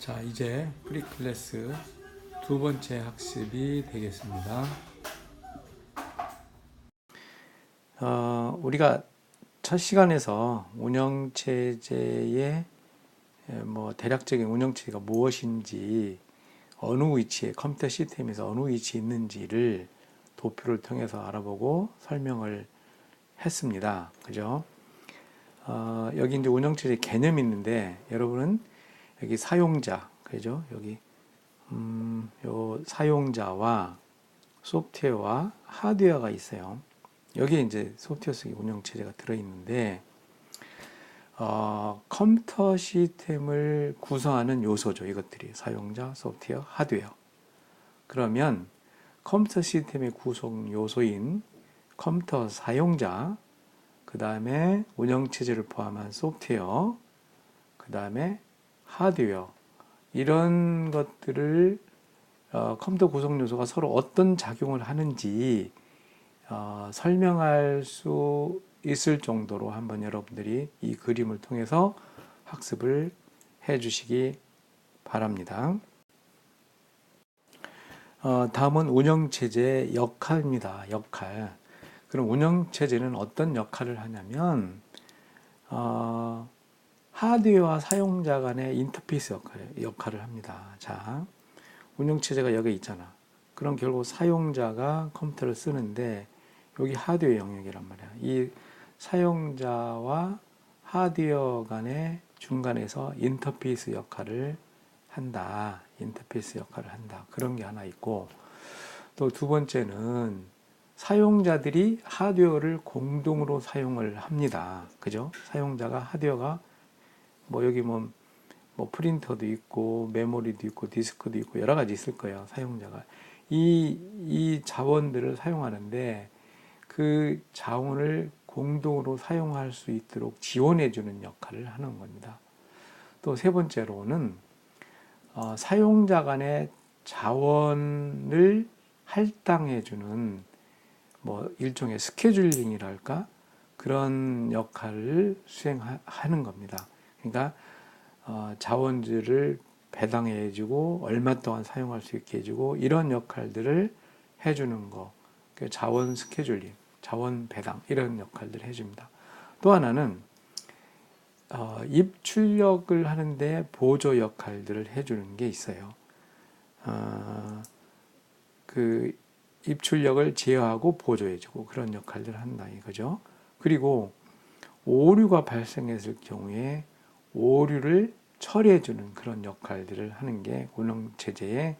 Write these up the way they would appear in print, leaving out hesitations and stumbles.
자, 이제 프리클래스 두 번째 학습이 되겠습니다. 우리가 첫 시간에서 운영체제의 대략적인 운영체제가 무엇인지, 어느 위치에 컴퓨터 시스템에서 어느 위치에 있는지를 도표를 통해서 알아보고 설명을 했습니다. 그죠? 여기 이제 운영체제 개념이 있는데, 여러분은 여기 사용자, 그죠? 여기 요 사용자와 소프트웨어와 하드웨어가 있어요. 여기에 이제 소프트웨어 속에 운영체제가 들어있는데, 컴퓨터 시스템을 구성하는 요소죠. 이것들이 사용자, 소프트웨어, 하드웨어. 그러면 컴퓨터 시스템의 구성 요소인 컴퓨터 사용자, 그 다음에 운영체제를 포함한 소프트웨어, 그 다음에 하드웨어, 이런 것들을 컴퓨터 구성 요소가 서로 어떤 작용을 하는지 설명할 수 있을 정도로 한번 여러분들이 이 그림을 통해서 학습을 해 주시기 바랍니다. 다음은 운영체제의 역할입니다. 역할. 그럼 운영체제는 어떤 역할을 하냐면 하드웨어와 사용자 간의 인터페이스 역할을 합니다. 자, 운영체제가 여기 있잖아. 그럼 결국 사용자가 컴퓨터를 쓰는데 여기 하드웨어 영역이란 말이야. 이 사용자와 하드웨어 간의 중간에서 인터페이스 역할을 한다. 인터페이스 역할을 한다. 그런 게 하나 있고, 또 두 번째는 사용자들이 하드웨어를 공동으로 사용을 합니다. 그죠? 사용자가 하드웨어가 여기 프린터도 있고 메모리도 있고 디스크도 있고 여러 가지 있을 거예요. 사용자가 이 자원들을 사용하는데 그 자원을 공동으로 사용할 수 있도록 지원해 주는 역할을 하는 겁니다. 또 세 번째로는 사용자 간의 자원을 할당해 주는 일종의 스케줄링이랄까 그런 역할을 수행하는 겁니다. 그러니까 자원들을 배당해주고 얼마 동안 사용할 수 있게 해주고 이런 역할들을 해주는 거, 자원 스케줄링, 자원 배당 이런 역할들을 해줍니다. 또 하나는 입출력을 하는데 보조 역할들을 해주는 게 있어요. 그 입출력을 제어하고 보조해주고 그런 역할들을 한다 이거죠. 그리고 오류가 발생했을 경우에 오류를 처리해주는 그런 역할들을 하는 게 운영체제의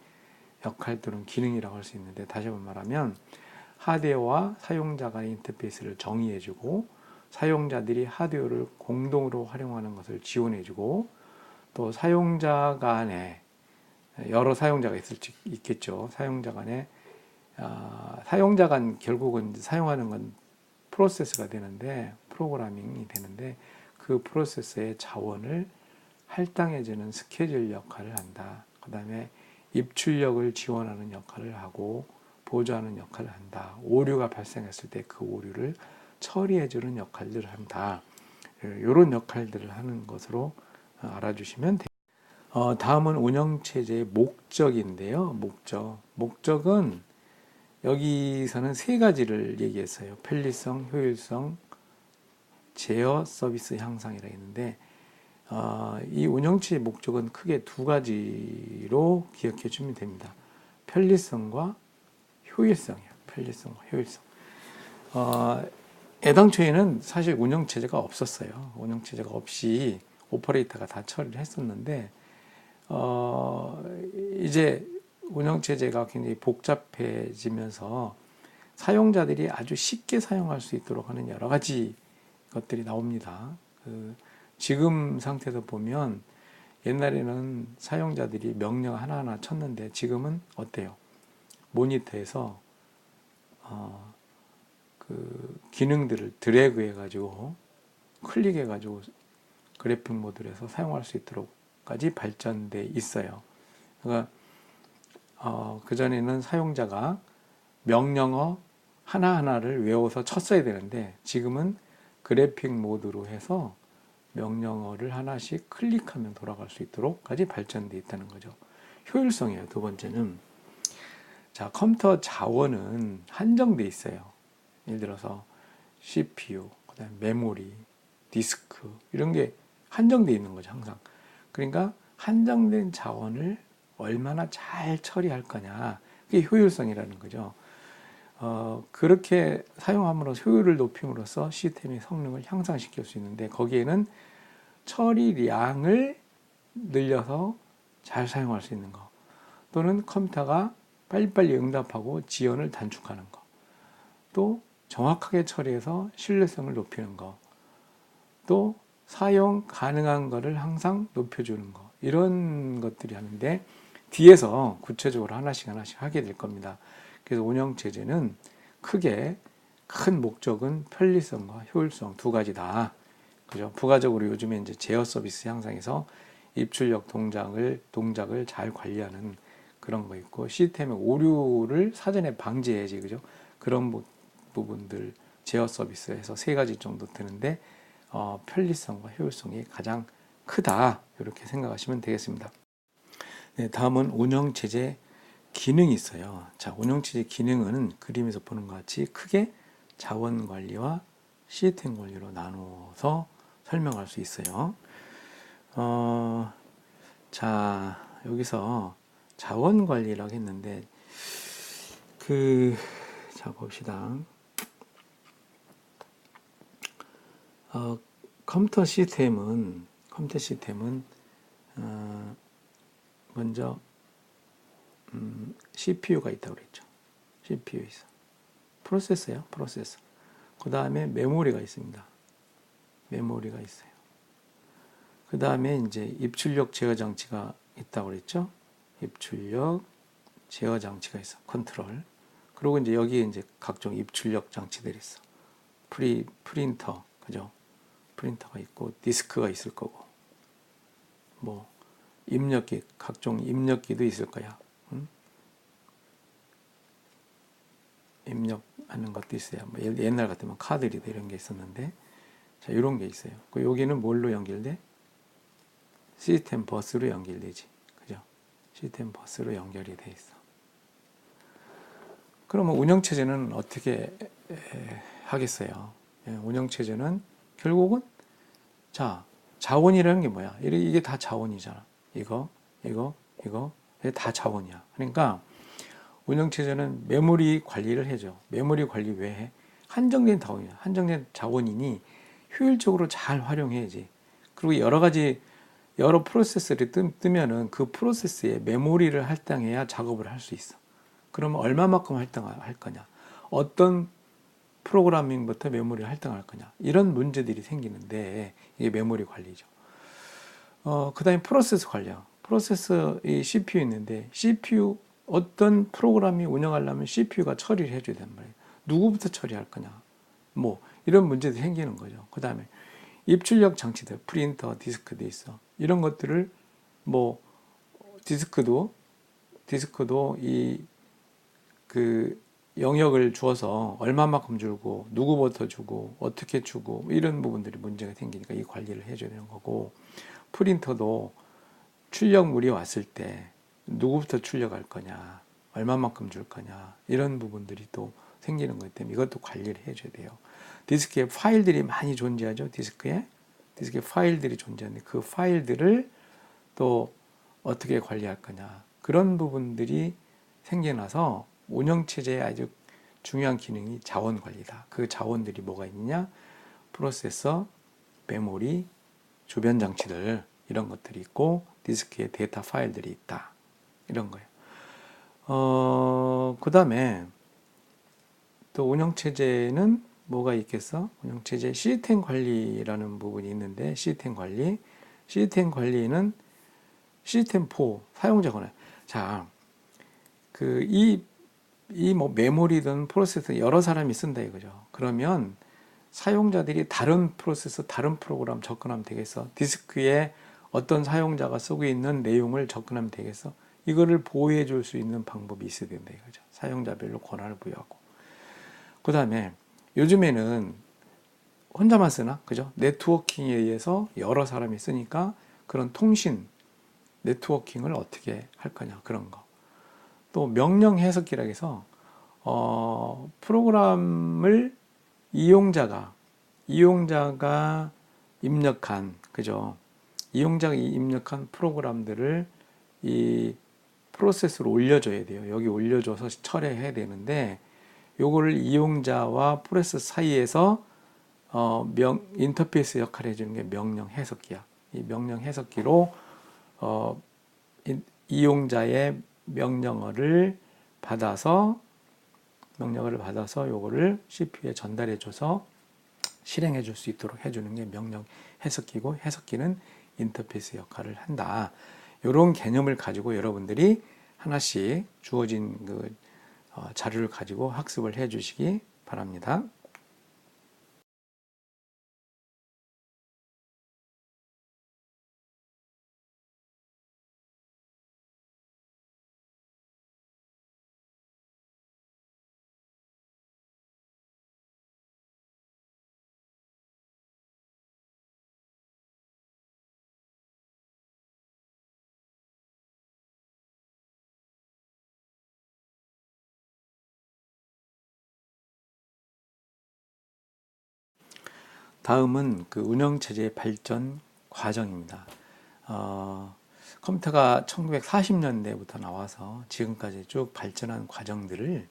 역할 또는 기능이라고 할 수 있는데, 다시 한번 말하면 하드웨어와 사용자 간의 인터페이스를 정의해주고 사용자들이 하드웨어를 공동으로 활용하는 것을 지원해주고, 또 사용자 간에 여러 사용자가 있겠죠. 사용자 간에 사용자 간 결국은 사용하는 건 프로세스가 되는데, 프로그래밍이 되는데 그 프로세스의 자원을 할당해주는 스케줄 역할을 한다. 그 다음에 입출력을 지원하는 역할을 하고 보조하는 역할을 한다. 오류가 발생했을 때 그 오류를 처리해주는 역할들을 한다. 이런 역할들을 하는 것으로 알아주시면 됩니다. 다음은 운영체제의 목적인데요. 목적은 여기서는 세 가지를 얘기했어요. 편리성, 효율성, 제어 서비스 향상이라 했는데, 이 운영체의 목적은 크게 두 가지로 기억해 주면 됩니다. 편리성과 효율성이에요. 편리성과 효율성. 애당초에는 사실 운영체제가 없었어요. 운영체제가 없이 오퍼레이터가 다 처리를 했었는데, 이제 운영체제가 굉장히 복잡해지면서 사용자들이 아주 쉽게 사용할 수 있도록 하는 여러 가지 것들이 나옵니다. 지금 상태에서 보면 옛날에는 사용자들이 명령 하나하나 쳤는데 지금은 어때요? 모니터에서 그 기능들을 드래그 해가지고 클릭해가지고 그래픽 모드로 해서 사용할 수 있도록까지 발전돼 있어요. 그러니까 그전에는 사용자가 명령어 하나하나를 외워서 쳤어야 되는데 지금은 그래픽 모드로 해서 명령어를 하나씩 클릭하면 돌아갈 수 있도록까지 발전되어 있다는 거죠. 효율성이에요. 두 번째는 자, 컴퓨터 자원은 한정돼 있어요. 예를 들어서 CPU, 그다음에 메모리, 디스크 이런 게 한정돼 있는 거죠, 항상. 그러니까 한정된 자원을 얼마나 잘 처리할 거냐, 그게 효율성이라는 거죠. 그렇게 사용함으로써 효율을 높임으로써 시스템의 성능을 향상시킬 수 있는데 거기에는 처리량을 늘려서 잘 사용할 수 있는 거, 또는 컴퓨터가 빨리빨리 응답하고 지연을 단축하는 거, 또 정확하게 처리해서 신뢰성을 높이는 거, 또 사용 가능한 거를 항상 높여주는 거, 이런 것들이 하는데 뒤에서 구체적으로 하나씩 하게 될 겁니다. 그래서 운영체제는 크게 큰 목적은 편리성과 효율성 두 가지다. 그죠? 부가적으로 요즘에 이제 제어 서비스 향상에서 입출력 동작을 잘 관리하는 그런 거 있고, 시스템의 오류를 사전에 방지해야지, 그죠? 그런 부분들 제어 서비스에서 세 가지 정도 되는데, 편리성과 효율성이 가장 크다. 이렇게 생각하시면 되겠습니다. 네, 다음은 운영체제 기능이 있어요. 자, 운영체제 기능은 그림에서 보는 것 같이 크게 자원 관리와 시스템 관리로 나누어서 설명할 수 있어요. 자, 여기서 자원 관리라고 했는데, 자, 봅시다. 컴퓨터 시스템은 먼저 CPU가 있다고 그랬죠. CPU 있어. 프로세서요, 프로세서. 그 다음에 메모리가 있습니다. 메모리가 있어요. 그 다음에 이제 입출력 제어 장치가 있다고 그랬죠. 입출력 제어 장치가 있어. 컨트롤. 그리고 이제 여기에 이제 각종 입출력 장치들이 있어. 프린터, 그죠? 프린터가 있고 디스크가 있을 거고, 뭐 입력기, 각종 입력기도 있을 거야. 입력하는 것도 있어요. 뭐 옛날 같으면 카드리더 이런 게 있었는데, 자, 이런 게 있어요. 여기는 뭘로 연결돼? 시스템 버스로 연결되지, 그죠? 시스템 버스로 연결이 돼 있어. 그러면 운영체제는 어떻게 하겠어요? 운영체제는 결국은 자, 자원이라는 게 뭐야? 이게 다 자원이잖아. 이거 이게 다 자원이야. 그러니까 운영체제는 메모리 관리를 해줘. 메모리 관리 왜 해? 한정된 자원이야. 한정된 자원이니 효율적으로 잘 활용해야지. 그리고 여러 프로세스를 뜨면은 그 프로세스에 메모리를 할당해야 작업을 할 수 있어. 그러면 얼마만큼 할당할 거냐? 어떤 프로그래밍부터 메모리를 할당할 거냐? 이런 문제들이 생기는데 이게 메모리 관리죠. 그 다음에 프로세스 관리야. 프로세서 이 CPU 있는데 CPU 어떤 프로그램이 운영하려면 CPU가 처리를 해줘야 된단 말이에요. 누구부터 처리할 거냐? 뭐 이런 문제도 생기는 거죠. 그 다음에 입출력 장치들, 프린터, 디스크도 있어. 이런 것들을 뭐 디스크도 영역을 주어서 얼마만큼 주고 누구부터 주고 어떻게 주고 이런 부분들이 문제가 생기니까 이 관리를 해줘야 되는 거고, 프린터도 출력물이 왔을 때 누구부터 출력할 거냐, 얼마만큼 줄 거냐, 이런 부분들이 또 생기는 거기 때문에 이것도 관리를 해줘야 돼요. 디스크에 파일들이 많이 존재하죠. 디스크에 파일들이 존재하는데 그 파일들을 또 어떻게 관리할 거냐, 그런 부분들이 생겨나서 운영체제의 아주 중요한 기능이 자원 관리다. 그 자원들이 뭐가 있느냐? 프로세서, 메모리, 주변 장치들, 이런 것들이 있고 디스크에 데이터 파일들이 있다. 이런 거예요. 그 다음에 또 운영체제는 뭐가 있겠어? 운영체제 시스템 관리라는 부분이 있는데, 시스템 관리는 시스템 4, 사용자 권한. 자, 뭐 메모리든 프로세서 여러 사람이 쓴다 이거죠. 그러면 사용자들이 다른 프로세서, 다른 프로그램 접근하면 되겠어? 디스크에 어떤 사용자가 쓰고 있는 내용을 접근하면 되겠어? 이거를 보호해 줄 수 있는 방법이 있어야 된다 이거죠. 사용자별로 권한을 부여하고. 그 다음에 요즘에는 혼자만 쓰나? 그죠? 네트워킹에 의해서 여러 사람이 쓰니까 그런 통신, 네트워킹을 어떻게 할 거냐, 그런 거. 또 명령 해석기라 해서, 프로그램을 이용자가 입력한, 그죠? 이용자가 입력한 프로그램들을 이 프로세스로 올려줘야 돼요. 여기 올려줘서 처리해야 되는데, 요거를 이용자와 프로세스 사이에서 인터페이스 역할을 해주는 게 명령 해석기야. 이 명령 해석기로 이용자의 명령어를 받아서 요거를 CPU에 전달해줘서 실행해줄 수 있도록 해주는 게 명령 해석기고, 해석기는 인터페이스 역할을 한다. 이런 개념을 가지고 여러분들이 하나씩 주어진 자료를 가지고 학습을 해주시기 바랍니다. 다음은 그 운영체제의 발전 과정입니다. 컴퓨터가 1940년대부터 나와서 지금까지 쭉 발전한 과정들을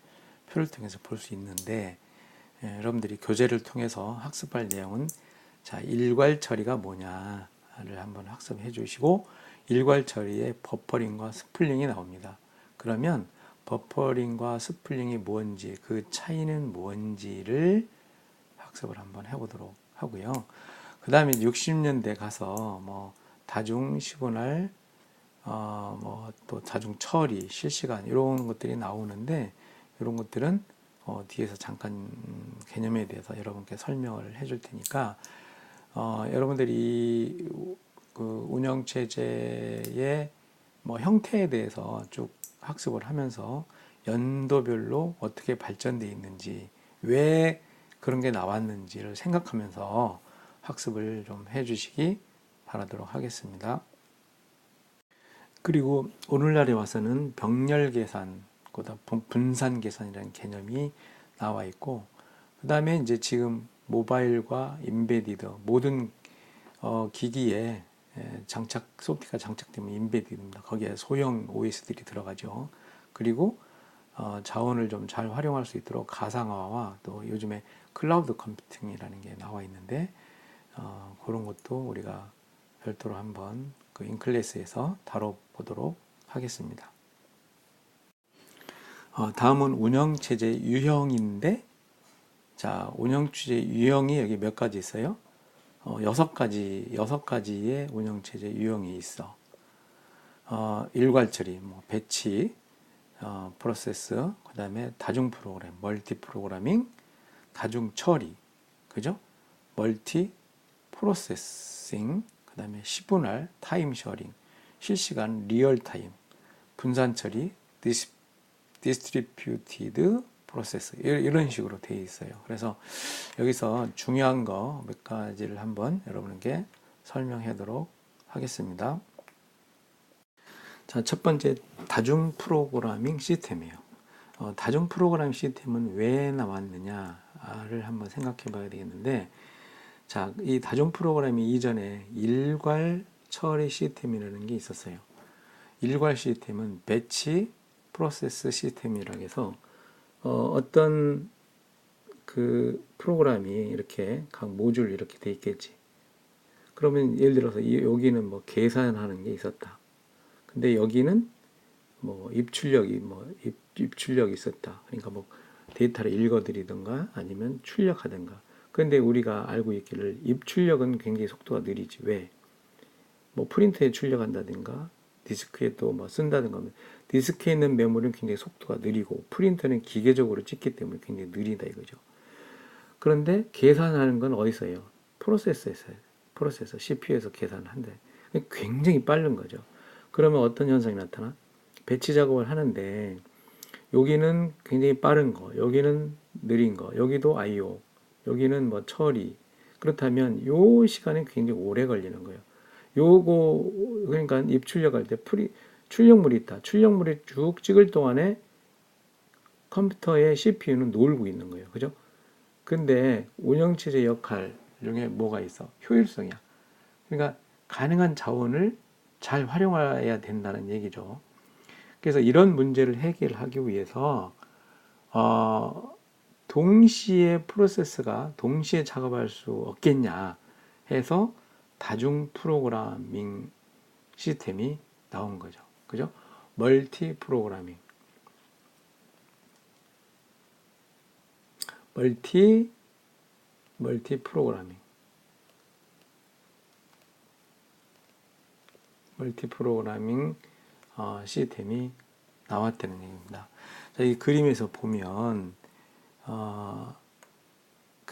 표를 통해서 볼 수 있는데, 여러분들이 교재를 통해서 학습할 내용은 자, 일괄 처리가 뭐냐를 한번 학습해 주시고, 일괄 처리의 버퍼링과 스플링이 나옵니다. 그러면 버퍼링과 스플링이 뭔지, 그 차이는 뭔지를 학습을 한번 해보도록 하고요. 그 다음에 60년대 가서 뭐 다중 시그널, 뭐 또 다중 처리, 실시간 이런 것들이 나오는데, 이런 것들은 뒤에서 잠깐 개념에 대해서 여러분께 설명을 해줄 테니까, 여러분들이 그 운영 체제의 뭐 형태에 대해서 쭉 학습을 하면서 연도별로 어떻게 발전되어 있는지, 왜 그런 게 나왔는지를 생각하면서 학습을 좀 해주시기 바라도록 하겠습니다. 그리고 오늘날에 와서는 병렬 계산, 분산 계산이라는 개념이 나와 있고, 그 다음에 이제 지금 모바일과 인베디드 모든 기기에 소프트웨어가 장착되면 인베디드입니다. 거기에 소형 OS들이 들어가죠. 그리고 자원을 좀 잘 활용할 수 있도록 가상화와 또 요즘에 클라우드 컴퓨팅이라는 게 나와 있는데, 그런 것도 우리가 별도로 한번 그 인클래스에서 다뤄보도록 하겠습니다. 다음은 운영체제 유형인데, 자, 운영체제 유형이 여기 몇 가지 있어요? 6가지의 운영체제 유형이 있어. 일괄처리, 뭐 배치, 프로세스, 그 다음에 다중 프로그램, 멀티 프로그래밍, 다중 처리, 그죠? 멀티 프로세싱, 그 다음에 시분할, 타임 셔링, 실시간 리얼 타임, 분산 처리, 디스트리뷰티드 프로세스, 이런 식으로 되어 있어요. 그래서 여기서 중요한 거 몇 가지를 한번 여러분께 설명하도록 하겠습니다. 자, 첫 번째 다중 프로그래밍 시스템이에요. 다중 프로그래밍 시스템은 왜 나왔느냐를 한번 생각해 봐야 되겠는데, 자, 이 다중 프로그래밍 이전에 일괄 처리 시스템이라는 게 있었어요. 일괄 시스템은 배치 프로세스 시스템이라고 해서 어떤 그 프로그램이 이렇게 각 모듈 이렇게 돼 있겠지. 그러면 예를 들어서 여기는 뭐 계산하는 게 있었다. 근데 여기는 뭐 입출력이 있었다. 그러니까 뭐 데이터를 읽어드리던가 아니면 출력하던가. 그런데 우리가 알고 있기를 입출력은 굉장히 속도가 느리지. 왜? 뭐 프린터에 출력한다든가 디스크에 또 뭐 쓴다든가. 디스크에 있는 메모리는 굉장히 속도가 느리고 프린터는 기계적으로 찍기 때문에 굉장히 느리다 이거죠. 그런데 계산하는 건 어디서 해요? 프로세서 CPU에서 계산을 한대. 굉장히 빠른 거죠. 그러면 어떤 현상이 나타나? 배치 작업을 하는데 여기는 굉장히 빠른 거, 여기는 느린 거, 여기도 I/O, 여기는 뭐 처리, 그렇다면 요 시간이 굉장히 오래 걸리는 거예요. 요거 그러니까 입출력할 때 출력물이 있다. 출력물이 쭉 찍을 동안에 컴퓨터의 CPU는 놀고 있는 거예요. 그죠? 근데 운영체제 역할 중에 뭐가 있어? 효율성이야. 그러니까 가능한 자원을 잘 활용해야 된다는 얘기죠. 그래서 이런 문제를 해결하기 위해서 동시에 프로세스가 동시에 작업할 수 없겠냐 해서 다중 프로그래밍 시스템이 나온 거죠. 그죠? 멀티 프로그래밍. 멀티 프로그래밍. 멀티 프로그래밍 시스템이 나왔다는 얘기입니다. 자, 이 그림에서 보면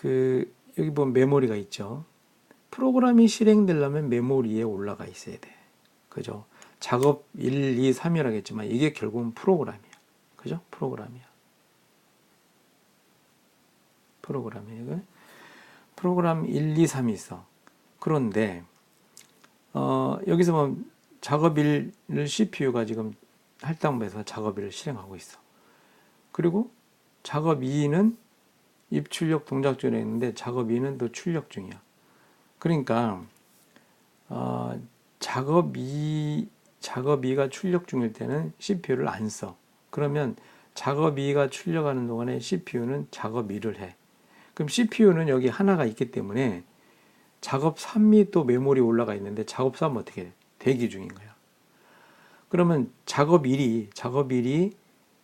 여기 보면 메모리가 있죠. 프로그램이 실행되려면 메모리에 올라가 있어야 돼. 그죠? 작업 1, 2, 3이라고 했지만 이게 결국은 프로그램이야. 그죠? 프로그램이야. 프로그램 1, 2, 3이 있어. 그런데 여기서 보면 작업 1을 CPU가 지금 할당부에서 작업 1을 실행하고 있어. 그리고 작업 2는 입출력 동작 중에 있는데 작업 2는 또 출력 중이야. 그러니까 작업 2가 출력 중일 때는 CPU를 안 써. 그러면 작업 2가 출력하는 동안에 CPU는 작업 2를 해. 그럼 CPU는 여기 하나가 있기 때문에 작업 3이 또 메모리에 올라가 있는데 작업 3은 어떻게 돼? 대기 중인 거야. 그러면 작업 1이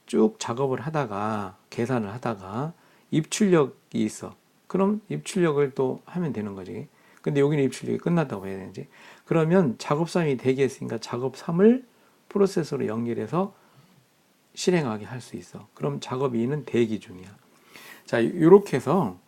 쭉 작업을 하다가 계산을 하다가 입출력이 있어. 그럼 입출력을 또 하면 되는 거지. 근데 여기는 입출력이 끝났다고 해야 되는지. 그러면 작업 3이 대기했으니까 작업 3을 프로세서로 연결해서 실행하게 할 수 있어. 그럼 작업 2는 대기 중이야. 자, 이렇게 해서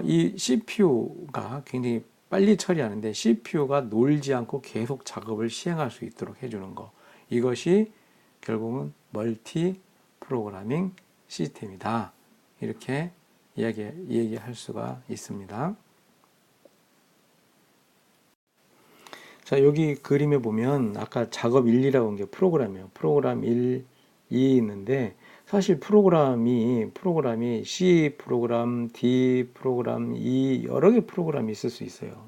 이 CPU가 굉장히 빨리 처리하는데 CPU가 놀지 않고 계속 작업을 시행할 수 있도록 해주는 거. 이것이 결국은 멀티 프로그래밍 시스템이다. 이렇게 얘기할 수가 있습니다. 자, 여기 그림에 보면 아까 작업 1, 2라고 한 게 프로그램이에요. 프로그램 1, 2 있는데 사실 프로그램이 C 프로그램, D 프로그램, E 여러 개 프로그램이 있을 수 있어요.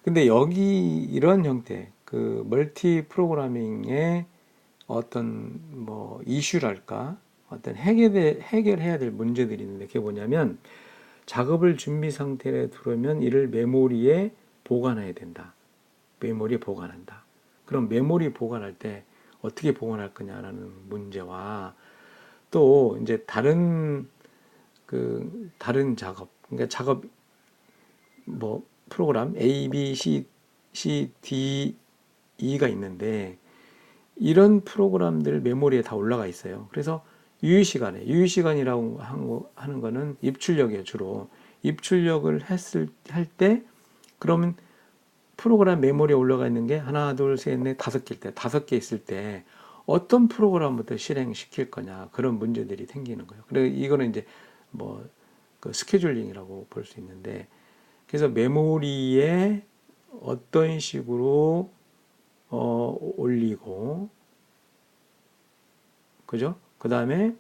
근데 여기 이런 형태 그 멀티 프로그래밍의 어떤 뭐 이슈랄까 어떤 해결해야 될 문제들이 있는데 그게 뭐냐면 작업을 준비 상태에 들어오면 이를 메모리에 보관해야 된다. 메모리에 보관한다. 그럼 메모리 보관할 때 어떻게 보관할 거냐라는 문제와 또 이제 다른 작업 그러니까 작업 뭐 프로그램 A, B, C, D, E가 있는데 이런 프로그램들 메모리에 다 올라가 있어요. 그래서 유효시간이라고 하는 거는 입출력이에요, 주로. 입출력을 할 때, 그러면 프로그램 메모리에 올라가 있는 게 하나, 둘, 셋, 넷, 5개일 때, 5개 있을 때, 어떤 프로그램부터 실행시킬 거냐, 그런 문제들이 생기는 거예요. 그래서 이거는 이제 그 스케줄링이라고 볼 수 있는데, 그래서 메모리에 어떤 식으로 올리고, 그죠? 그 다음에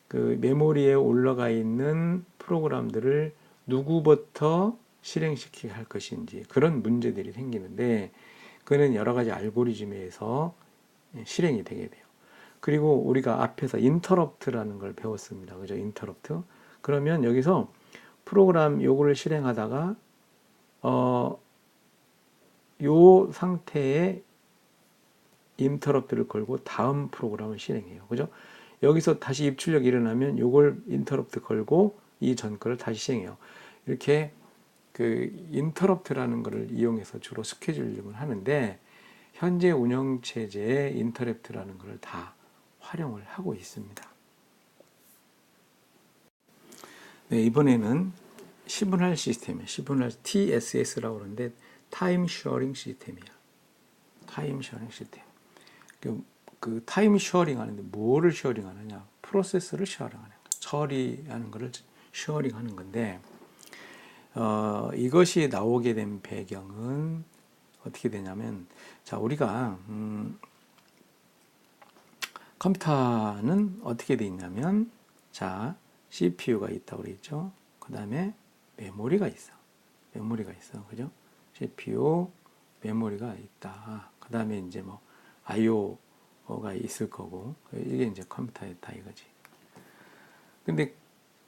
그 메모리에 올라가 있는 프로그램들을 누구부터 실행시키게 할 것인지 그런 문제들이 생기는데 그는 여러 가지 알고리즘에 의해서 실행이 되게 돼요. 그리고 우리가 앞에서 인터럽트라는 걸 배웠습니다. 그죠? 인터럽트. 그러면 여기서 프로그램 요거를 실행하다가 요 상태에 인터럽트를 걸고 다음 프로그램을 실행해요. 그죠? 여기서 다시 입출력이 일어나면 요걸 인터럽트 걸고 이 전 거를 다시 시행해요. 이렇게 그 인터럽트라는 것을 이용해서 주로 스케줄링을 하는데 현재 운영 체제에 인터럽트라는 것을 다 활용을 하고 있습니다. 네, 이번에는 시분할 시스템이에요. 시분할 TSS라고 그러는데 타임 쉐어링 시스템이야. 타임 쉐어링 시스템. 그 타임 쉐어링 하는데 뭐를 쉐어링 하느냐? 프로세스를 쉐어링 하는 거야. 처리하는 거를 쉐어링 하는 건데 이것이 나오게 된 배경은 어떻게 되냐면, 자, 우리가, 컴퓨터는 어떻게 돼 있냐면, 자, CPU가 있다고 그랬죠. 그 다음에 메모리가 있어. 메모리가 있어. 그죠? CPU, 메모리가 있다. 그 다음에 이제 뭐, IO가 있을 거고, 이게 이제 컴퓨터였다 이거지. 근데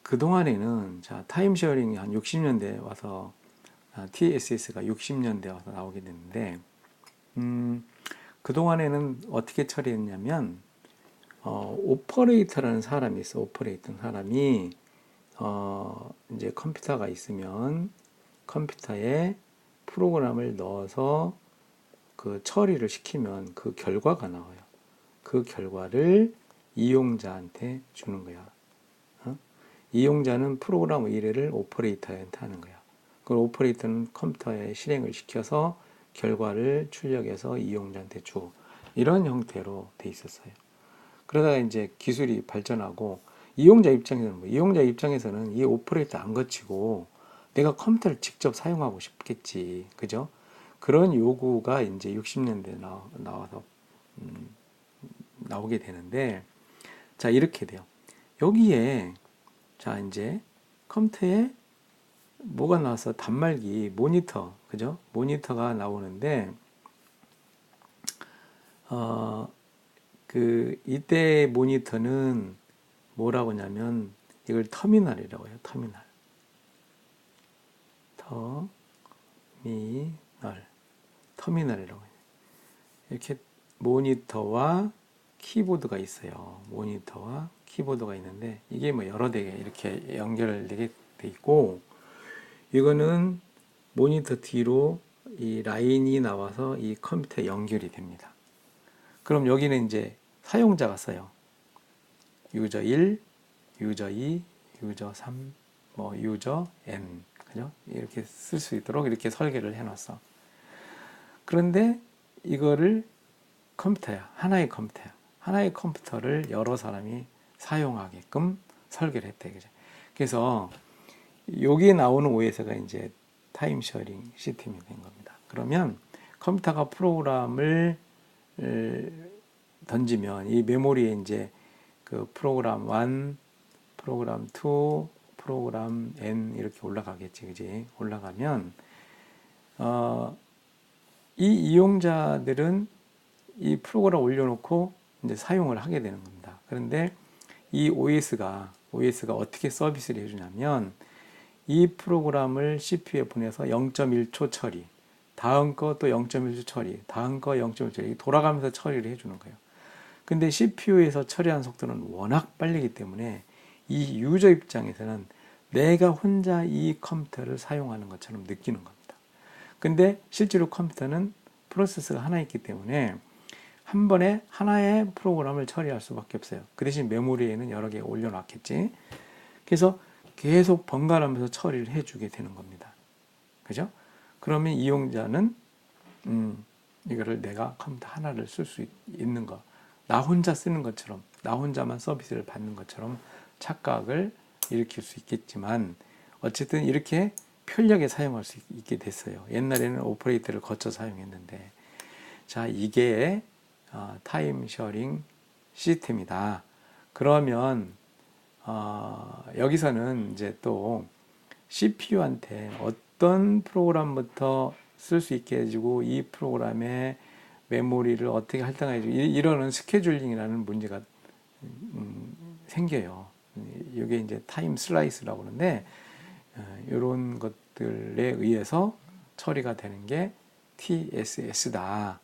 그동안에는, 자, 타임쉐어링이 한 60년대 와서, TSS가 60년대 와서 나오게 됐는데, 그동안에는 어떻게 처리했냐면, 오퍼레이터라는 사람이 있어. 오퍼레이터는 사람이, 이제 컴퓨터가 있으면 컴퓨터에 프로그램을 넣어서 그 처리를 시키면 그 결과가 나와요. 그 결과를 이용자한테 주는 거야. 이용자는 프로그램 의뢰를 오퍼레이터한테 하는 거야. 그 오퍼레이터는 컴퓨터에 실행을 시켜서 결과를 출력해서 이용자한테 주고, 이런 형태로 돼 있었어요. 그러다가 이제 기술이 발전하고, 이용자 입장에서는 이용자 입장에서는 이 오퍼레이터 안 거치고 내가 컴퓨터를 직접 사용하고 싶겠지, 그죠? 그런 요구가 이제 60년대 나와서 나오게 되는데, 자, 이렇게 돼요. 여기에, 자, 이제 컴퓨터에 뭐가 나와서 단말기, 모니터, 그죠? 모니터가 나오는데, 이때 모니터는 뭐라고 하냐면, 이걸 터미널이라고 해요. 터미널. 터미널이라고 해요. 이렇게 모니터와 키보드가 있어요. 모니터와 키보드가 있는데, 이게 뭐 여러 대 이렇게 연결되게 돼 있고, 이거는 모니터 뒤로 이 라인이 나와서 이 컴퓨터에 연결이 됩니다. 그럼 여기는 이제 사용자가 써요. 유저 1, 유저 2, 유저 3, 뭐 유저 N, 그죠? 이렇게 쓸 수 있도록 이렇게 설계를 해놨어. 그런데 이거를 컴퓨터야. 하나의 컴퓨터야. 하나의 컴퓨터를 여러 사람이 사용하게끔 설계를 했대. 그죠? 그래서 여기에 나오는 OS가 이제 타임 쉐어링 시스템이 된 겁니다. 그러면 컴퓨터가 프로그램을 던지면 이 메모리에 이제 그 프로그램 1, 프로그램 2, 프로그램 N 이렇게 올라가겠지, 그지? 올라가면 이 이용자들은 이 프로그램 올려놓고 이제 사용을 하게 되는 겁니다. 그런데 이 OS가 어떻게 서비스를 해주냐면, 이 프로그램을 CPU에 보내서 0.1초 처리, 다음 거 또 0.1초 처리, 다음 거 0.1초 처리, 돌아가면서 처리를 해주는 거예요. 근데 CPU에서 처리하는 속도는 워낙 빠르기 때문에 이 유저 입장에서는 내가 혼자 이 컴퓨터를 사용하는 것처럼 느끼는 겁니다. 근데 실제로 컴퓨터는 프로세서가 하나 있기 때문에 한 번에 하나의 프로그램을 처리할 수밖에 없어요. 그 대신 메모리에는 여러 개 올려놨겠지. 그래서 계속 번갈아가면서 처리를 해주게 되는 겁니다. 그죠? 그러면 이용자는 이거를 내가 컴퓨터 하나를 쓸 수 있는 거, 나 혼자 쓰는 것처럼, 나 혼자만 서비스를 받는 것처럼 착각을 일으킬 수 있겠지만, 어쨌든 이렇게 편리하게 사용할 수 있게 됐어요. 옛날에는 오퍼레이터를 거쳐 사용했는데, 자, 이게 타임 쉐어링 시스템이다. 그러면 여기서는 이제 또 CPU한테 어떤 프로그램부터 쓸 수 있게 해주고, 이 프로그램의 메모리를 어떻게 할당해주고, 이러는 스케줄링이라는 문제가 생겨요. 이게 이제 타임 슬라이스라고 하는데, 이런 것들에 의해서 처리가 되는 게 TSS다.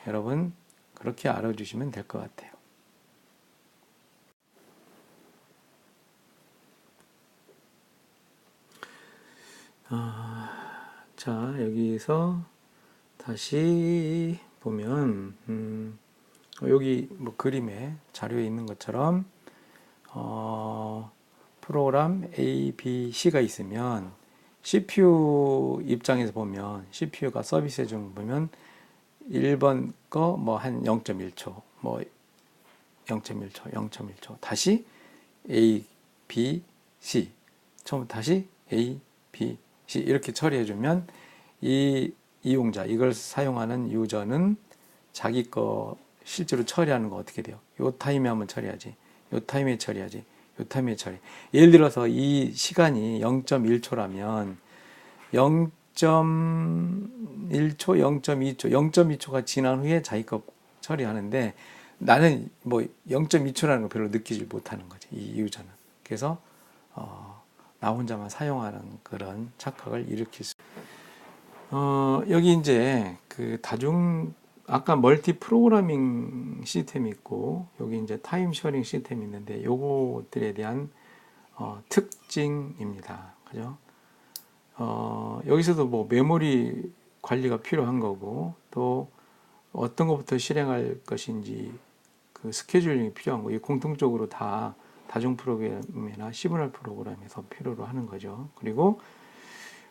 여러분, 그렇게 알아주시면 될 것 같아요. 자, 여기서 다시 보면, 여기 뭐 그림에 자료에 있는 것처럼, 프로그램 A, B, C가 있으면 CPU 입장에서 보면, CPU가 서비스해 준 거 보면 1번 거 뭐 한 0.1초, 뭐 0.1초, 0.1초, 다시 A, B, C, 처음 다시 A, B, 이렇게 처리해주면 이 이용자, 이걸 사용하는 유저는 자기 거 실제로 처리하는 거 어떻게 돼요? 요 타임에 한번 처리하지, 요 타임에 처리하지, 요 타임에 처리. 예를 들어서 이 시간이 0.1초라면 0.1초, 0.2초, 0.2초가 지난 후에 자기 거 처리하는데 나는 뭐 0.2초라는 거 별로 느끼지 못하는 거지, 이 유저는. 그래서 나 혼자만 사용하는 그런 착각을 일으킬 수. 여기 이제 그 아까 멀티 프로그래밍 시스템이 있고 여기 이제 타임 셔링 시스템이 있는데 요것들에 대한 특징입니다. 그죠? 여기서도 뭐 메모리 관리가 필요한 거고 또 어떤 것부터 실행할 것인지 그 스케줄링이 필요한 거, 이 공통적으로 다 다중 프로그램이나 시그널 프로그램에서 필요로 하는 거죠. 그리고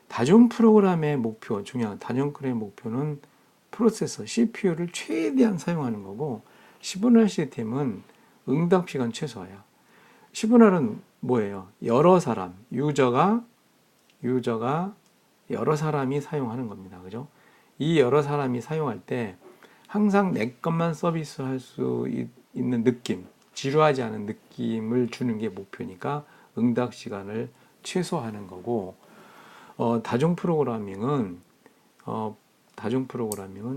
다중 프로그램의 목표, 중요한 다중 프로그램의 목표는 프로세서 CPU를 최대한 사용하는 거고, 시그널 시스템은 응답 시간 최소화야. 시그널은 뭐예요? 여러 사람, 유저가 여러 사람이 사용하는 겁니다. 그죠? 이 여러 사람이 사용할 때 항상 내 것만 서비스할 수 있는 느낌, 지루하지 않은 느낌을 주는 게 목표니까 응답 시간을 최소화하는 거고, 다중 프로그래밍은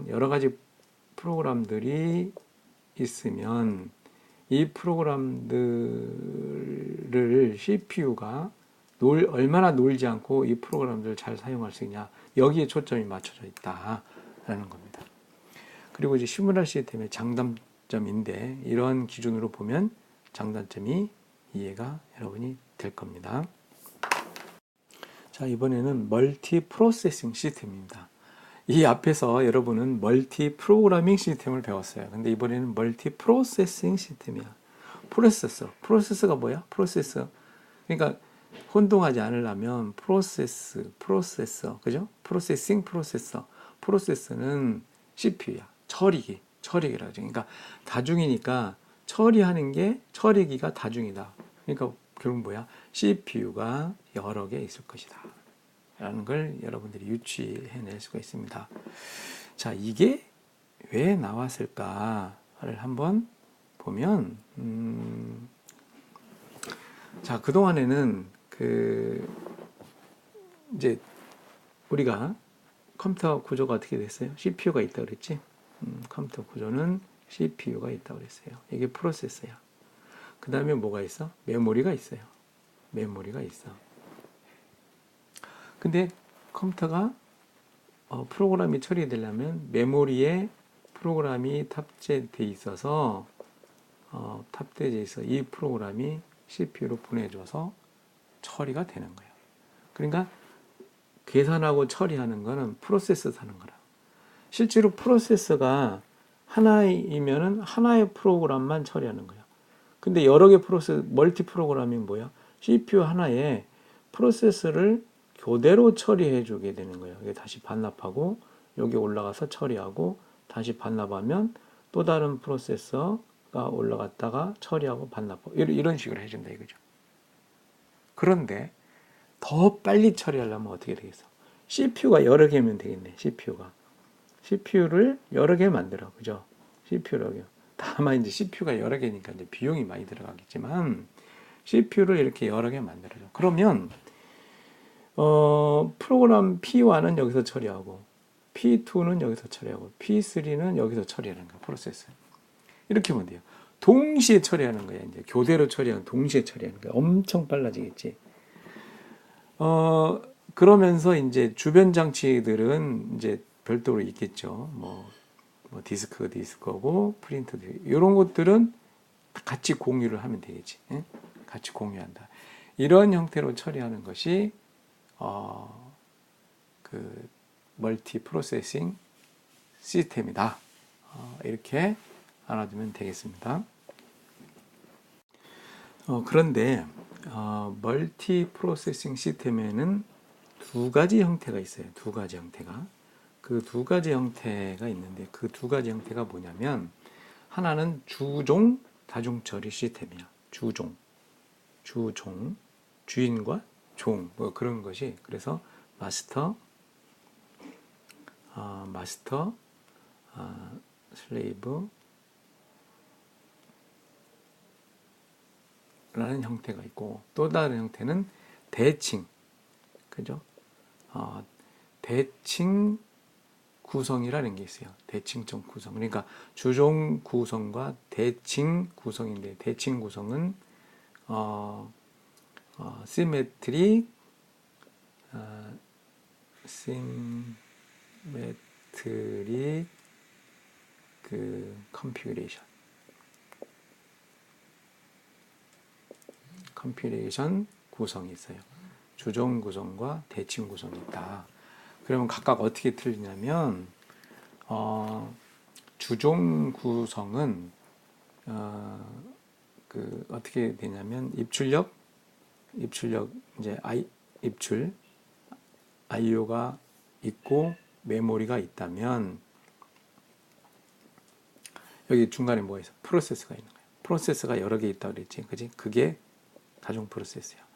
여러 가지 프로그램들이 있으면 이 프로그램들을 CPU가 얼마나 놀지 않고 이 프로그램들을 잘 사용할 수 있냐, 여기에 초점이 맞춰져 있다라는 겁니다. 그리고 이제 시뮬러 시스템의 장단점인데 이런 기준으로 보면 장단점이 이해가 여러분이 될 겁니다. 자, 이번에는 멀티 프로세싱 시스템입니다. 이 앞에서 여러분은 멀티 프로그래밍 시스템을 배웠어요. 근데 이번에는 멀티 프로세싱 시스템이야. 프로세서가 뭐야? 프로세서. 그러니까 혼동하지 않으려면 프로세서, 그죠? 프로세서는 CPU야. 처리기라고 하죠. 그러니까 다중이니까 처리기가 다중이다. 그러니까 결국 뭐야? CPU가 여러 개 있을 것이다 라는 걸 여러분들이 유추해낼 수가 있습니다. 자, 이게 왜 나왔을까를 한번 보면, 자, 그동안에는 이제 우리가 컴퓨터 구조가 어떻게 됐어요? CPU가 있다고 그랬지? 컴퓨터 구조는 CPU가 있다고 그랬어요. 이게 프로세서야. 그 다음에 뭐가 있어? 메모리가 있어요. 메모리가 있어. 근데 컴퓨터가 프로그램이 처리되려면 메모리에 프로그램이 탑재돼 있어서 이 프로그램이 CPU로 보내줘서 처리가 되는 거예요. 그러니까 계산하고 처리하는 거는 프로세서 하는 거라. 실제로 프로세서가 하나이면은 하나의 프로그램만 처리하는 거예요. 근데 여러 개 멀티 프로그램이 뭐야? CPU 하나에 프로세서를 교대로 처리해 주게 되는 거예요. 이게 다시 반납하고 여기 올라가서 처리하고 다시 반납하면 또 다른 프로세서가 올라갔다가 처리하고 반납하고 이런 식으로 해준다 이거죠. 그런데 더 빨리 처리하려면 어떻게 되겠어? CPU가 여러 개면 되겠네. CPU를 여러 개 만들어. 그죠? CPU를 다만 이제 CPU가 여러 개니까 이제 비용이 많이 들어가겠지만 CPU를 이렇게 여러 개 만들어줘. 그러면 프로그램 P1은 여기서 처리하고 P2는 여기서 처리하고 P3는 여기서 처리하는 거야. 프로세서. 이렇게 하면 돼요. 동시에 처리하는 거야. 이제 교대로 처리하는, 동시에 처리하는 거야. 엄청 빨라지겠지. 그러면서 이제 주변 장치들은 이제 별도로 있겠죠. 뭐 디스크고 프린터 이런 것들은 같이 공유를 하면 되겠지. 예? 같이 공유한다. 이런 형태로 처리하는 것이 그 멀티 프로세싱 시스템이다. 이렇게 알아두면 되겠습니다. 그런데 멀티 프로세싱 시스템에는 두 가지 형태가 있어요. 두 가지 형태가. 그 두 가지 형태가 있는데 그 두 가지 형태가 뭐냐면 하나는 주종 다중 처리 시스템이야. 주인과 종, 뭐 그런 것이. 그래서 마스터, 마스터, 슬레이브 라는 형태가 있고, 또 다른 형태는 대칭, 그죠? 대칭 구성이라는 게 있어요. 대칭적 구성. 그러니까 주종 구성과 대칭 구성인데, 대칭 구성은 시메트릭, 시메트릭 컴퓨레이션 구성이 있어요. 주종 구성과 대칭 구성이 있다. 그러면 각각 어떻게 틀리냐면, 주종 구성은 어떻게 되냐면, 입출력 이제 입출 IO가 있고 메모리가 있다면, 여기 중간에 뭐가 있어? 프로세스가 있는 거예요. 프로세스가 여러 개 있다고 그랬지, 그지? 그게 다중 프로세스야.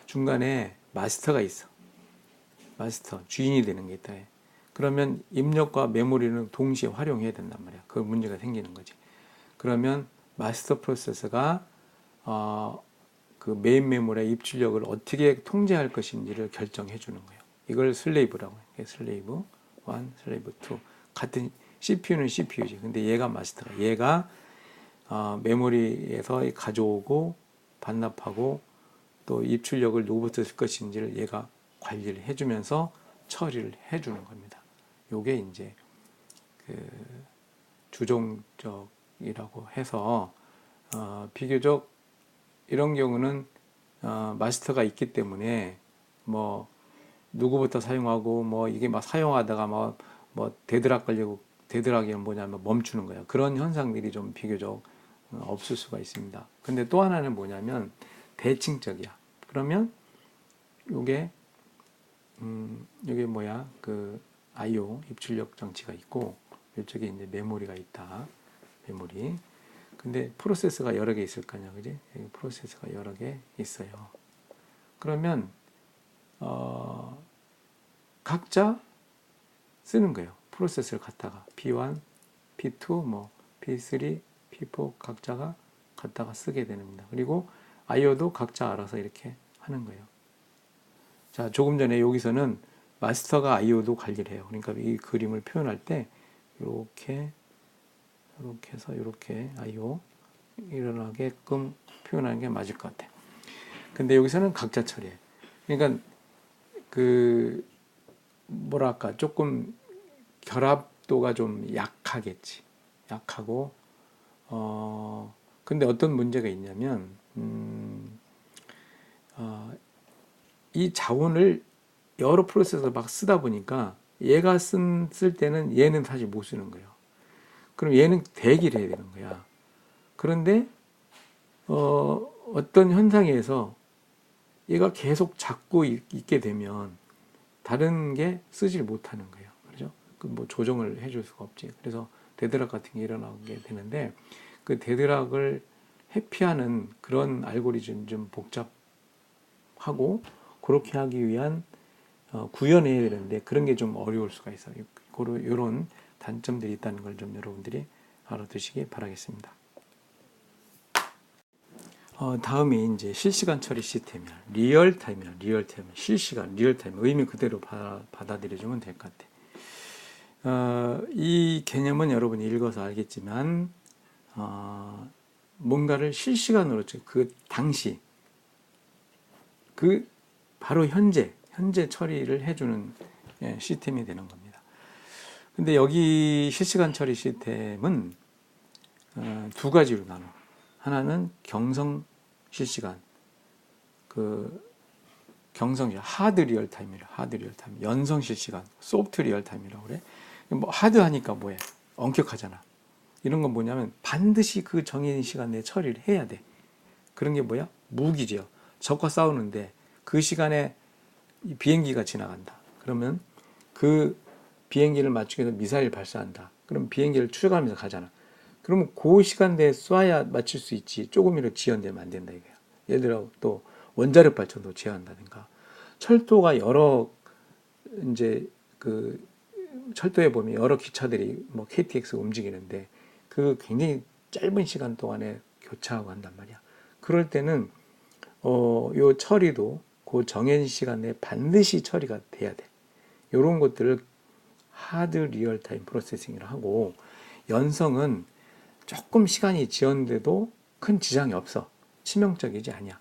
중간에 마스터가 있어. 마스터, 주인이 되는 게 있다. 그러면 입력과 메모리는 동시에 활용해야 된단 말이야. 그 문제가 생기는 거지. 그러면 마스터 프로세서가 그 메인 메모리의 입출력을 어떻게 통제할 것인지를 결정해 주는 거예요. 이걸 슬레이브라고 해요. 슬레이브 1, 슬레이브 2. 같은 CPU는 CPU지. 근데 얘가 마스터가. 얘가 메모리에서 가져오고 반납하고 또 입출력을 누구부터 쓸 것인지를 얘가 관리를 해주면서 처리를 해주는 겁니다. 요게 이제 그 주종적이라고 해서 비교적 이런 경우는 마스터가 있기 때문에 뭐 누구부터 사용하고 뭐 이게 막 사용하다가 뭐 데드락 걸리고, 데드락이 뭐냐면 멈추는 거예요. 그런 현상들이 좀 비교적 없을 수가 있습니다. 근데 또 하나는 뭐냐면 대칭적이야. 그러면 요게 뭐야, 그 I/O 입출력 장치가 있고, 이쪽에 이제 메모리가 있다. 메모리. 근데 프로세서가 여러 개 있을 거 아니야, 그지? 여기 프로세서가 여러 개 있어요. 그러면 각자 쓰는 거예요. 프로세서를 갖다가 P1, P2, 뭐 P3, P4 각자가 갖다가 쓰게 됩니다. 그리고 I/O도 각자 알아서 이렇게 하는 거예요. 자, 조금 전에 여기서는 마스터가 I/O도 관리를 해요. 그러니까 이 그림을 표현할 때 이렇게 해서 이렇게 I/O 일어나게끔 표현하는 게 맞을 것 같아. 근데 여기서는 각자 처리해. 그러니까 그 뭐랄까 조금 결합도가 좀 약하겠지. 약하고 근데 어떤 문제가 있냐면 이 자원을 여러 프로세서 막 쓰다 보니까 얘가 쓸 때는 얘는 사실 못 쓰는 거예요. 그럼 얘는 대기를 해야 되는 거야. 그런데 어떤 현상에서 얘가 계속 잡고 있게 되면 다른 게 쓰질 못하는 거예요. 그렇죠? 그 뭐 조정을 해줄 수가 없지. 그래서 데드락 같은 게 일어나게 되는데, 그 데드락을 회피하는 그런 알고리즘 좀 복잡하고, 그렇게 하기 위한 구현해야 되는데 그런 게 좀 어려울 수가 있어요. 이런 단점들이 있다는 걸 좀 여러분들이 알아두시기 바라겠습니다. 다음이 이제 실시간 처리 시스템이야. 리얼타임이야. 리얼타임. 실시간, 리얼타임. 의미 그대로 받아들여주면 될 것 같아. 이 개념은 여러분이 읽어서 알겠지만, 뭔가를 실시간으로, 그 당시, 그 바로 현재 처리를 해주는 시스템이 되는 겁니다. 근데 여기 실시간 처리 시스템은 두 가지로 나눠. 하나는 경성 실시간, 경성 하드 리얼타임이라, 하드 리얼타임, 연성 실시간, 소프트 리얼타임이라고 그래. 뭐 하드 하니까 뭐해? 엄격하잖아. 이런 건 뭐냐면 반드시 그 정해진 시간 내에 처리를 해야 돼. 그런 게 뭐야? 무기죠. 적과 싸우는데 그 시간에 비행기가 지나간다. 그러면 그 비행기를 맞추기 위해서 미사일 발사한다. 그럼 비행기를 추적하면서 가잖아. 그러면 그 시간대에 쏴야 맞출 수 있지. 조금이라도 지연되면 안 된다 이거야. 예를 들어 또 원자력 발전도 제한한다든가, 철도가 여러 이제 그 철도에 보면 여러 기차들이 뭐 KTX 움직이는데 그 굉장히 짧은 시간 동안에 교차하고 한단 말이야. 그럴 때는 요 처리도 그 정해진 시간에 반드시 처리가 돼야 돼. 이런 것들을 하드 리얼타임 프로세싱이라 하고, 연성은 조금 시간이 지연돼도 큰 지장이 없어. 치명적이지 않냐.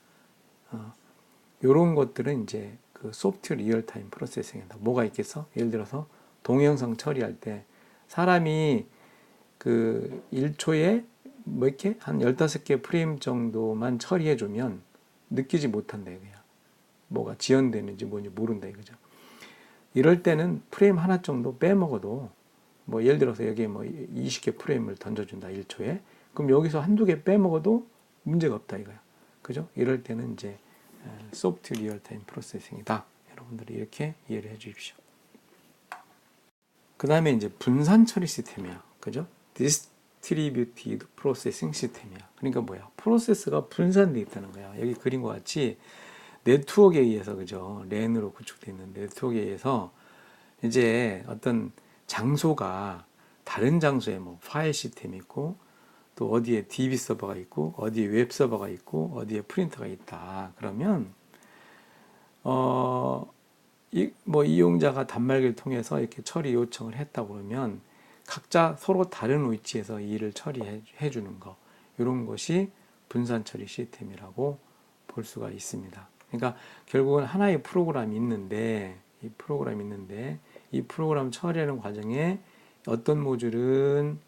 이런 것들은 이제 그 소프트 리얼타임 프로세싱이다. 뭐가 있겠어? 예를 들어서 동영상 처리할 때 사람이 그 1초에 뭐 이렇게 한 15개 프레임 정도만 처리해주면 느끼지 못한다 이거야. 뭐가 지연되는지 뭔지 모른다 이거죠. 이럴 때는 프레임 하나 정도 빼먹어도, 뭐 예를 들어서 여기에 뭐 20개 프레임을 던져준다 1초에, 그럼 여기서 한두 개 빼먹어도 문제가 없다 이거야. 그죠? 이럴 때는 이제 소프트 리얼타임 프로세싱이다. 여러분들이 이렇게 이해를 해 주십시오. 그 다음에 이제 분산 처리 시스템이야. 그죠? 디스트리뷰티드 프로세싱 시스템이야. 그러니까 뭐야? 프로세스가 분산되어 있다는 거야. 여기 그림과 같이 네트워크에 의해서, 그죠? 랜으로 구축되어 있는 네트워크에 의해서 이제 어떤 장소가 다른 장소에 뭐 파일 시스템이 있고, 또 어디에 DB 서버가 있고, 어디에 웹 서버가 있고, 어디에 프린터가 있다. 그러면 뭐 이용자가 단말기를 통해서 이렇게 처리 요청을 했다 그러면 각자 서로 다른 위치에서 이 일을 처리해 주는 거, 이런 것이 분산 처리 시스템이라고 볼 수가 있습니다. 그러니까 결국은 하나의 프로그램이 있는데, 이 프로그램 처리하는 과정에 어떤 모듈은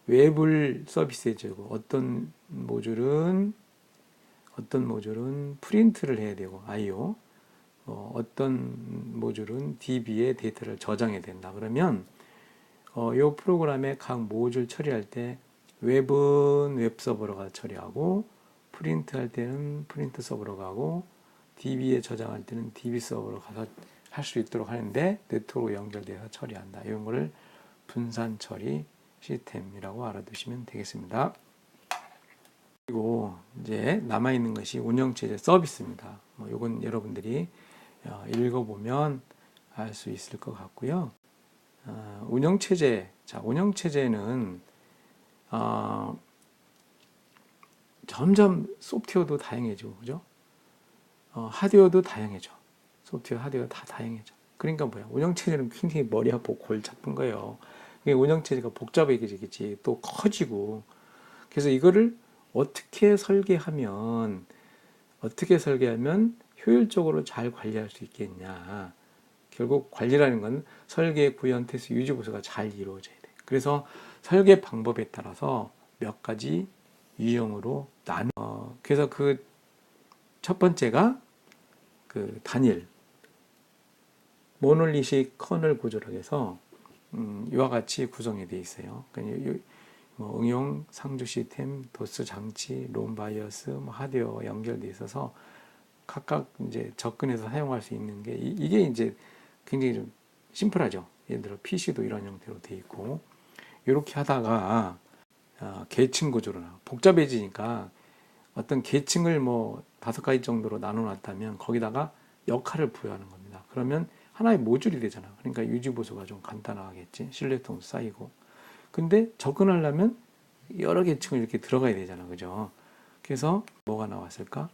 웹을 서비스해주고, 어떤 모듈은 프린트를 해야 되고, I/O, 어떤 모듈은 DB에 데이터를 저장해야 된다. 그러면 이 프로그램의 각 모듈 처리할 때 웹은 웹 서버로 처리하고, 프린트 할 때는 프린트 서버로 가고, DB에 저장할 때는 DB 서버로 가서 할 수 있도록 하는데 네트워크로 연결돼서 처리한다. 이런 거를 분산 처리 시스템이라고 알아두시면 되겠습니다. 그리고 이제 남아있는 것이 운영체제 서비스입니다. 뭐 이건 여러분들이 읽어보면 알 수 있을 것 같고요. 운영체제, 운영체제는 점점 소프트웨어도 다양해지고, 그죠? 하드웨어도 다양해져. 소프트웨어, 하드웨어 다 다양해져. 그러니까 뭐야? 운영체제는 굉장히 머리 아프고 골치 아픈 거예요. 운영체제가 복잡해지겠지. 또 커지고. 그래서 이거를 어떻게 설계하면 효율적으로 잘 관리할 수 있겠냐. 결국 관리라는 건 설계, 구현, 테스트, 유지 보수가 잘 이루어져야 돼. 그래서 설계 방법에 따라서 몇 가지 유형으로 그래서 그 첫 번째가 그 단일 모놀리식 커널 구조로 해서 이와 같이 구성이 되어 있어요. 그러니까 뭐 응용 상주 시스템, 도스 장치, 롬 바이어스, 뭐 하드웨어 연결되어 있어서 각각 이제 접근해서 사용할 수 있는 게, 이게 이제 굉장히 좀 심플하죠. 예를 들어 PC도 이런 형태로 되어 있고, 이렇게 하다가 계층 구조로 복잡해지니까 어떤 계층을 뭐 5가지 정도로 나눠놨다면 거기다가 역할을 부여하는 겁니다. 그러면 하나의 모듈이 되잖아. 그러니까 유지보수가 좀 간단하겠지. 신뢰성도 쌓이고. 근데 접근하려면 여러 계층을 이렇게 들어가야 되잖아. 그죠? 그래서 뭐가 나왔을까?